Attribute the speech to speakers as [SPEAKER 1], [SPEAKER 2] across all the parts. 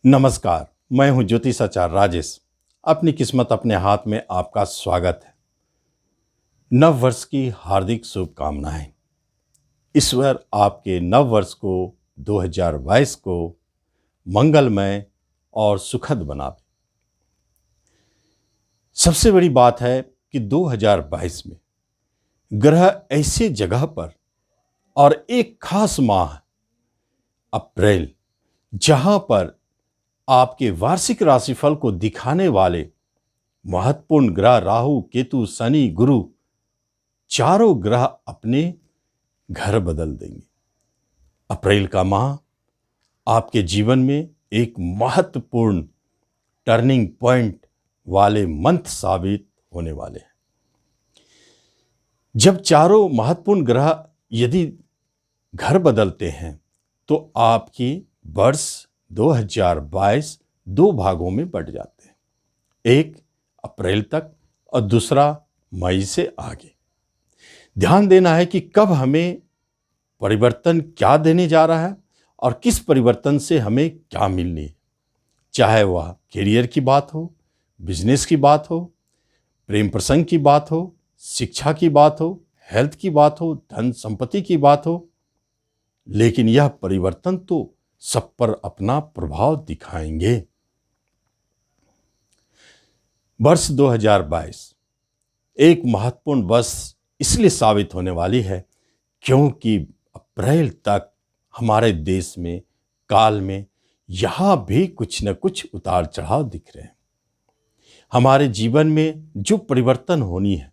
[SPEAKER 1] नमस्कार, मैं हूं ज्योतिषाचार्य राजेश। अपनी किस्मत अपने हाथ में आपका स्वागत है। नव वर्ष की हार्दिक शुभकामनाएं। ईश्वर आपके नव वर्ष को 2022 को मंगलमय और सुखद बनावे। सबसे बड़ी बात है कि 2022 में ग्रह ऐसे जगह पर और एक खास माह अप्रैल, जहां पर आपके वार्षिक राशिफल को दिखाने वाले महत्वपूर्ण ग्रह राहु, केतु, शनि, गुरु चारों ग्रह अपने घर बदल देंगे। अप्रैल का माह आपके जीवन में एक महत्वपूर्ण टर्निंग पॉइंट वाले मंथ साबित होने वाले हैं। जब चारों महत्वपूर्ण ग्रह यदि घर बदलते हैं तो आपकी वर्ष 2022 दो भागों में बंट जाते हैं, एक अप्रैल तक और दूसरा मई से आगे। ध्यान देना है कि कब हमें परिवर्तन क्या देने जा रहा है और किस परिवर्तन से हमें क्या मिलनी है, चाहे वह करियर की बात हो, बिजनेस की बात हो, प्रेम प्रसंग की बात हो, शिक्षा की बात हो, हेल्थ की बात हो, धन संपत्ति की बात हो। लेकिन यह परिवर्तन तो सब पर अपना प्रभाव दिखाएंगे। वर्ष 2022 एक महत्वपूर्ण वर्ष इसलिए साबित होने वाली है क्योंकि अप्रैल तक हमारे देश में काल में यहां भी कुछ न कुछ उतार चढ़ाव दिख रहे हैं। हमारे जीवन में जो परिवर्तन होनी है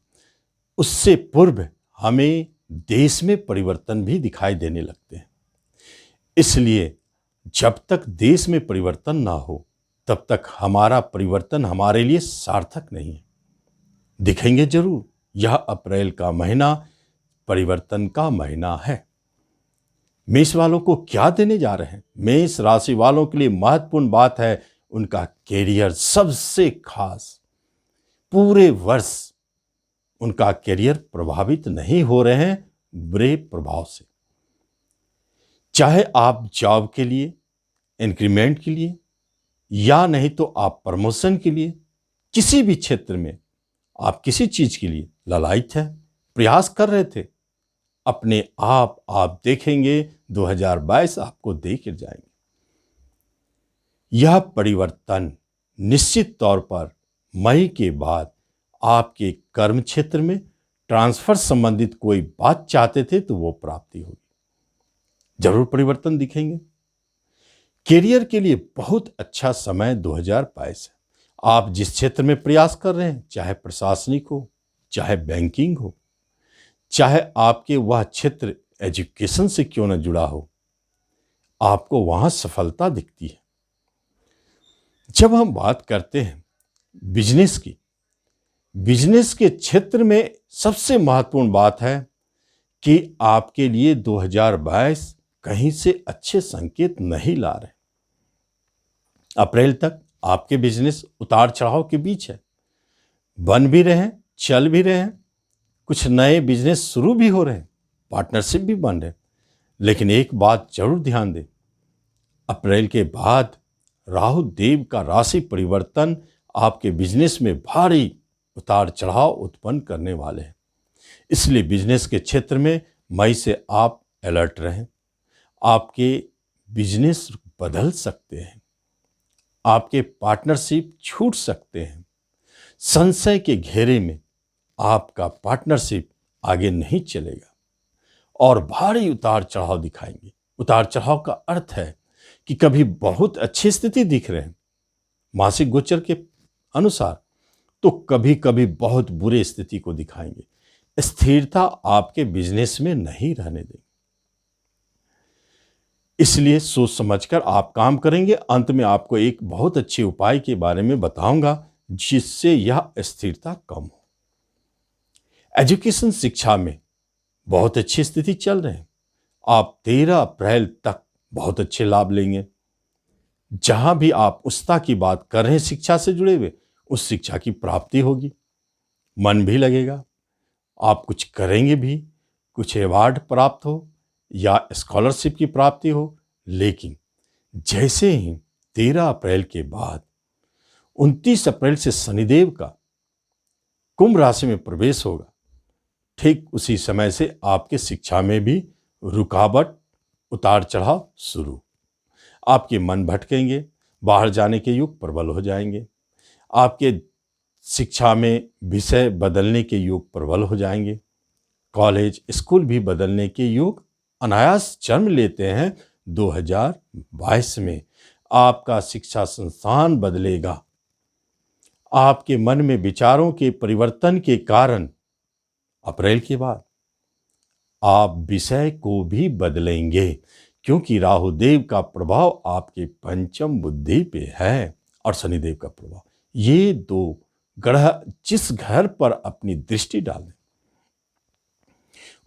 [SPEAKER 1] उससे पूर्व हमें देश में परिवर्तन भी दिखाई देने लगते हैं। इसलिए जब तक देश में परिवर्तन ना हो तब तक हमारा परिवर्तन हमारे लिए सार्थक नहीं है। दिखेंगे जरूर। यह अप्रैल का महीना परिवर्तन का महीना है। मेष वालों को क्या देने जा रहे हैं? मेष राशि वालों के लिए महत्वपूर्ण बात है उनका कैरियर। सबसे खास पूरे वर्ष उनका कैरियर प्रभावित नहीं हो रहे हैं बुरे प्रभाव से। चाहे आप जॉब के लिए, इंक्रीमेंट के लिए या नहीं तो आप प्रमोशन के लिए, किसी भी क्षेत्र में आप किसी चीज के लिए ललायित है, प्रयास कर रहे थे, अपने आप देखेंगे 2022 आपको देकर जाएंगे। यह परिवर्तन निश्चित तौर पर मई के बाद आपके कर्म क्षेत्र में ट्रांसफर संबंधित कोई बात चाहते थे तो वो प्राप्ति होगी। जरूर परिवर्तन दिखेंगे। करियर के लिए बहुत अच्छा समय 2022 है। आप जिस क्षेत्र में प्रयास कर रहे हैं, चाहे प्रशासनिक हो, चाहे बैंकिंग हो, चाहे आपके वह क्षेत्र एजुकेशन से क्यों न जुड़ा हो, आपको वहां सफलता दिखती है। जब हम बात करते हैं बिजनेस की, बिजनेस के क्षेत्र में सबसे महत्वपूर्ण बात है कि आपके लिए 2022 कहीं से अच्छे संकेत नहीं ला रहे। अप्रैल तक आपके बिजनेस उतार चढ़ाव के बीच है, बन भी रहे हैं, चल भी रहे हैं, कुछ नए बिजनेस शुरू भी हो रहे हैं, पार्टनरशिप भी बन रहे हैं। लेकिन एक बात जरूर ध्यान दें, अप्रैल के बाद राहु देव का राशि परिवर्तन आपके बिजनेस में भारी उतार चढ़ाव उत्पन्न करने वाले हैं। इसलिए बिजनेस के क्षेत्र में मई से आप अलर्ट रहें। आपके बिजनेस बदल सकते हैं, आपके पार्टनरशिप छूट सकते हैं। संशय के घेरे में आपका पार्टनरशिप आगे नहीं चलेगा और भारी उतार चढ़ाव दिखाएंगे। उतार चढ़ाव का अर्थ है कि कभी बहुत अच्छी स्थिति दिख रहे हैं मासिक गोचर के अनुसार, तो कभी कभी बहुत बुरी स्थिति को दिखाएंगे। स्थिरता आपके बिजनेस में नहीं रहने देंगे। इसलिए सोच समझकर आप काम करेंगे। अंत में आपको एक बहुत अच्छे उपाय के बारे में बताऊंगा जिससे यह स्थिरता कम हो। एजुकेशन शिक्षा में बहुत अच्छी स्थिति चल रही है। आप 13 अप्रैल तक बहुत अच्छे लाभ लेंगे। जहां भी आप उस्ता की बात कर रहे हैं, शिक्षा से जुड़े हुए, उस शिक्षा की प्राप्ति होगी, मन भी लगेगा, आप कुछ करेंगे भी, कुछ अवार्ड प्राप्त हो या स्कॉलरशिप की प्राप्ति हो। लेकिन जैसे ही 13 अप्रैल के बाद 29 अप्रैल से शनिदेव का कुंभ राशि में प्रवेश होगा। ठीक उसी समय से आपके शिक्षा में भी रुकावट, उतार चढ़ाव शुरू। आपके मन भटकेंगे, बाहर जाने के योग प्रबल हो जाएंगे। आपके शिक्षा में विषय बदलने के योग प्रबल हो जाएंगे। कॉलेज, स्कूल भी बदलने के योग अनायास जन्म लेते हैं। 2022 में आपका शिक्षा संस्थान बदलेगा। आपके मन में विचारों के परिवर्तन के कारण अप्रैल के बाद आप विषय को भी बदलेंगे, क्योंकि राहु देव का प्रभाव आपके पंचम बुद्धि पे है और शनिदेव का प्रभाव। ये दो ग्रह जिस घर पर अपनी दृष्टि डालें,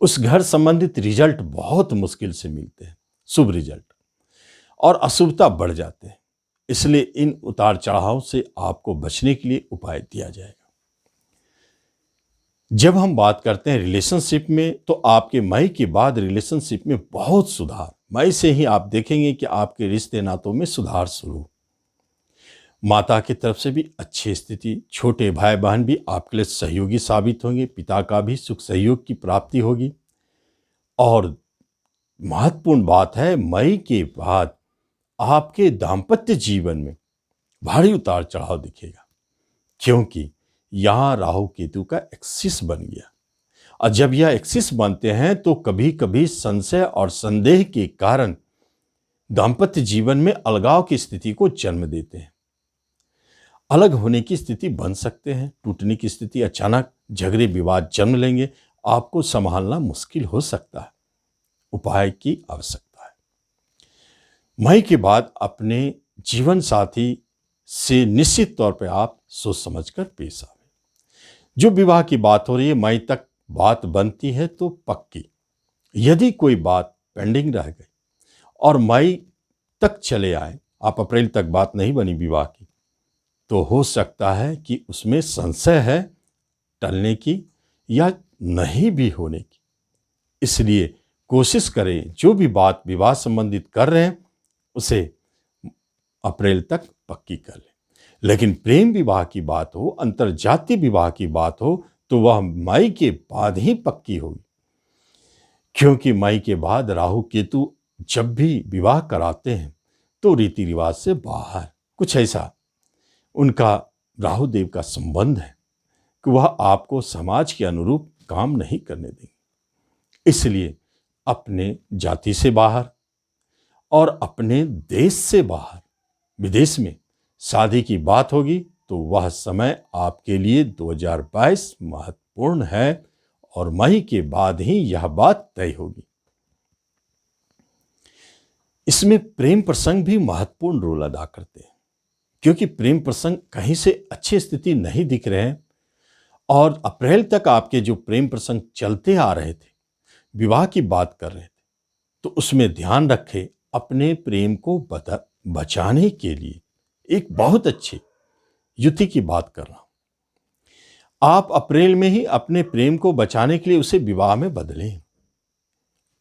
[SPEAKER 1] उस घर संबंधित रिजल्ट बहुत मुश्किल से मिलते हैं, शुभ रिजल्ट, और अशुभता बढ़ जाते हैं। इसलिए इन उतार चढ़ाव से आपको बचने के लिए उपाय दिया जाएगा। जब हम बात करते हैं रिलेशनशिप में, तो आपके मई के बाद रिलेशनशिप में बहुत सुधार, मई से ही आप देखेंगे कि आपके रिश्ते नातों में सुधार शुरू। माता की तरफ से भी अच्छी स्थिति, छोटे भाई बहन भी आपके लिए सहयोगी साबित होंगे, पिता का भी सुख सहयोग की प्राप्ति होगी। और महत्वपूर्ण बात है, मई के बाद आपके दाम्पत्य जीवन में भारी उतार चढ़ाव दिखेगा, क्योंकि यहां राहु केतु का एक्सिस बन गया। और जब यह एक्सिस बनते हैं तो कभी कभी संशय और संदेह के कारण दाम्पत्य जीवन में अलगाव की स्थिति को जन्म देते हैं। अलग होने की स्थिति बन सकते हैं, टूटने की स्थिति, अचानक झगड़े विवाद जन्म लेंगे। आपको संभालना मुश्किल हो सकता है, उपाय की आवश्यकता है। मई के बाद अपने जीवन साथी से निश्चित तौर पर आप सोच समझकर पेश आवे। जो विवाह की बात हो रही है, मई तक बात बनती है तो पक्की। यदि कोई बात पेंडिंग रह गई और मई तक चले आए, आप अप्रैल तक बात नहीं बनी विवाह की, तो हो सकता है कि उसमें संशय है टलने की या नहीं भी होने की। इसलिए कोशिश करें, जो भी बात विवाह संबंधित कर रहे हैं उसे अप्रैल तक पक्की कर लें। लेकिन प्रेम विवाह की बात हो, अंतरजातीय विवाह की बात हो, तो वह मई के बाद ही पक्की होगी, क्योंकि मई के बाद राहु केतु जब भी विवाह कराते हैं तो रीति रिवाज से बाहर कुछ ऐसा उनका राहु देव का संबंध है कि वह आपको समाज के अनुरूप काम नहीं करने देंगे। इसलिए अपने जाति से बाहर और अपने देश से बाहर विदेश में शादी की बात होगी तो वह समय आपके लिए 2022 महत्वपूर्ण है और मई के बाद ही यह बात तय होगी। इसमें प्रेम प्रसंग भी महत्वपूर्ण रोल अदा करते हैं, क्योंकि प्रेम प्रसंग कहीं से अच्छी स्थिति नहीं दिख रहे हैं। और अप्रैल तक आपके जो प्रेम प्रसंग चलते आ रहे थे, विवाह की बात कर रहे थे, तो उसमें ध्यान रखें, अपने प्रेम को बचाने के लिए एक बहुत अच्छी युति की बात कर रहा हूं। आप अप्रैल में ही अपने प्रेम को बचाने के लिए उसे विवाह में बदलें।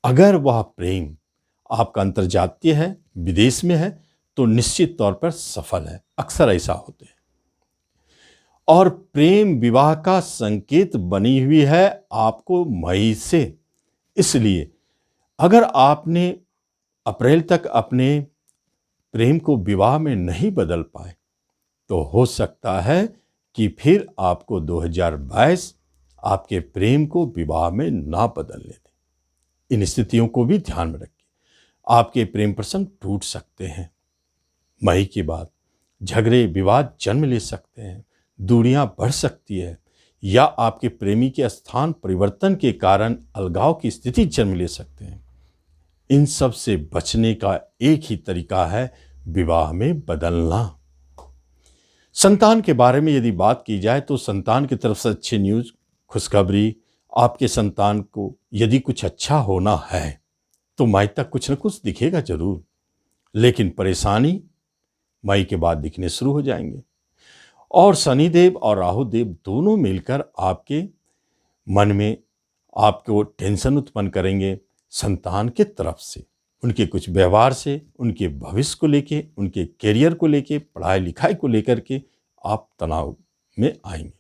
[SPEAKER 1] अगर वह प्रेम आपका अंतर्जातीय है, विदेश में है, तो निश्चित तौर पर सफल है। अक्सर ऐसा होते हैं। और प्रेम विवाह का संकेत बनी हुई है आपको मई से। इसलिए अगर आपने अप्रैल तक अपने प्रेम को विवाह में नहीं बदल पाए, तो हो सकता है कि फिर आपको 2022 आपके प्रेम को विवाह में ना बदलने दें। इन स्थितियों को भी ध्यान में रखिए। आपके प्रेम प्रसंग टूट सकते हैं। मई के बाद झगड़े विवाद जन्म ले सकते हैं, दूरियां बढ़ सकती है, या आपके प्रेमी के स्थान परिवर्तन के कारण अलगाव की स्थिति जन्म ले सकते हैं। इन सब से बचने का एक ही तरीका है, विवाह में बदलना। संतान के बारे में यदि बात की जाए तो संतान की तरफ से अच्छी न्यूज, खुशखबरी, आपके संतान को यदि कुछ अच्छा होना है तो मई तक कुछ न कुछ दिखेगा जरूर, लेकिन परेशानी मई के बाद दिखने शुरू हो जाएंगे। और शनिदेव और राहु देव दोनों मिलकर आपके मन में आपको टेंशन उत्पन्न करेंगे संतान के तरफ से। उनके कुछ व्यवहार से, उनके भविष्य को लेके, उनके करियर को लेके, पढ़ाई लिखाई को लेकर के आप तनाव में आएंगे।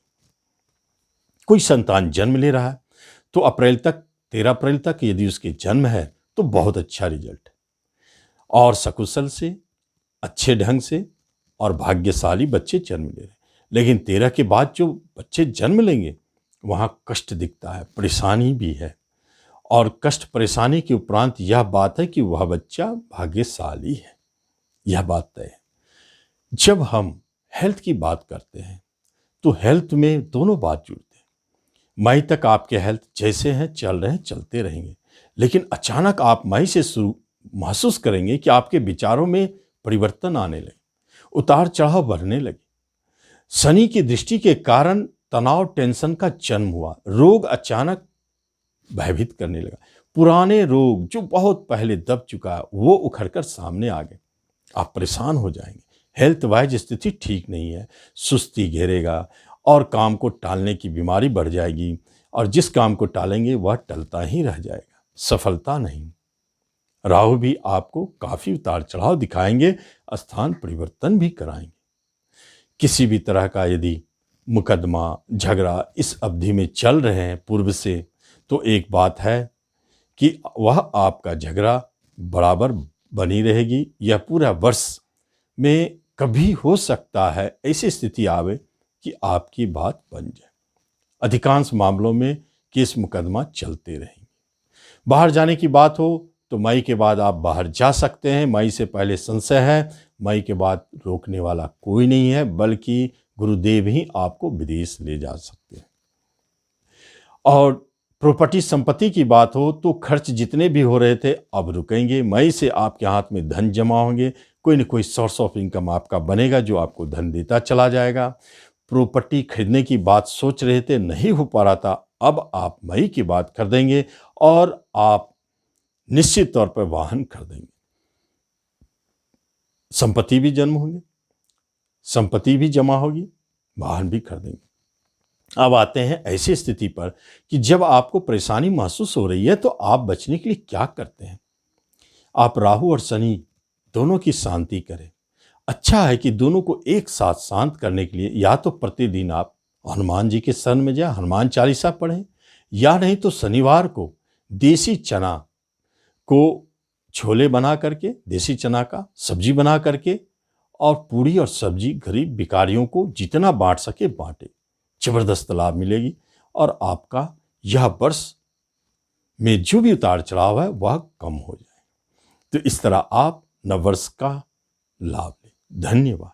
[SPEAKER 1] कोई संतान जन्म ले रहा है तो अप्रैल तक, 13 अप्रैल तक यदि उसके जन्म है तो बहुत अच्छा रिजल्ट है, और सकुशल से, अच्छे ढंग से और भाग्यशाली बच्चे जन्म ले रहे हैं। लेकिन 13 के बाद जो बच्चे जन्म लेंगे वहाँ कष्ट दिखता है, परेशानी भी है, और कष्ट परेशानी के उपरांत यह बात है कि वह बच्चा भाग्यशाली है, यह बात तय है। जब हम हेल्थ की बात करते हैं तो हेल्थ में दोनों बात जुड़ते हैं। मई तक आपके हेल्थ जैसे हैं चल रहे हैं, चलते रहेंगे, लेकिन अचानक आप मई से शुरू महसूस करेंगे कि आपके विचारों में परिवर्तन आने लगे, उतार चढ़ाव बढ़ने लगे। शनि की दृष्टि के कारण तनाव, टेंशन का जन्म हुआ, रोग अचानक भयभीत करने लगा। पुराने रोग जो बहुत पहले दब चुका है वो उखड़कर सामने आ गए, आप परेशान हो जाएंगे। हेल्थ वाइज स्थिति ठीक नहीं है, सुस्ती घेरेगा और काम को टालने की बीमारी बढ़ जाएगी, और जिस काम को टालेंगे वह टलता ही रह जाएगा, सफलता नहीं। राहु भी आपको काफी उतार चढ़ाव दिखाएंगे, स्थान परिवर्तन भी कराएंगे। किसी भी तरह का यदि मुकदमा, झगड़ा इस अवधि में चल रहे हैं पूर्व से, तो एक बात है कि वह आपका झगड़ा बराबर बनी रहेगी। यह पूरा वर्ष में कभी हो सकता है ऐसी स्थिति आवे कि आपकी बात बन जाए। अधिकांश मामलों में केस मुकदमा चलते रहेंगे। बाहर जाने की बात हो तो मई के बाद आप बाहर जा सकते हैं। मई से पहले संशय है, मई के बाद रोकने वाला कोई नहीं है, बल्कि गुरुदेव ही आपको विदेश ले जा सकते हैं। और प्रॉपर्टी संपत्ति की बात हो तो खर्च जितने भी हो रहे थे अब रुकेंगे। मई से आपके हाथ में धन जमा होंगे, कोई न कोई सोर्स ऑफ इनकम आपका बनेगा जो आपको धन देता चला जाएगा। प्रॉपर्टी खरीदने की बात सोच रहे थे, नहीं हो पा रहा था, अब आप मई की बात खरीदेंगे और आप निश्चित तौर पर वाहन खरीदेंगे। संपत्ति भी जन्म होंगे, संपत्ति भी जमा होगी, वाहन भी खरीदेंगे। अब आते हैं ऐसी स्थिति पर कि जब आपको परेशानी महसूस हो रही है तो आप बचने के लिए क्या करते हैं। आप राहु और शनि दोनों की शांति करें। अच्छा है कि दोनों को एक साथ शांत करने के लिए या तो प्रतिदिन आप हनुमान जी के शरण में जाएं, हनुमान चालीसा पढ़ें, या नहीं तो शनिवार को देसी चना को छोले बना करके, देसी चना का सब्जी बना करके और पूरी और सब्जी गरीब भिखारियों को जितना बांट सके बांटे। जबरदस्त लाभ मिलेगी और आपका यह वर्ष में जो भी उतार चढ़ाव है वह कम हो जाए। तो इस तरह आप नववर्ष का लाभ लें। धन्यवाद।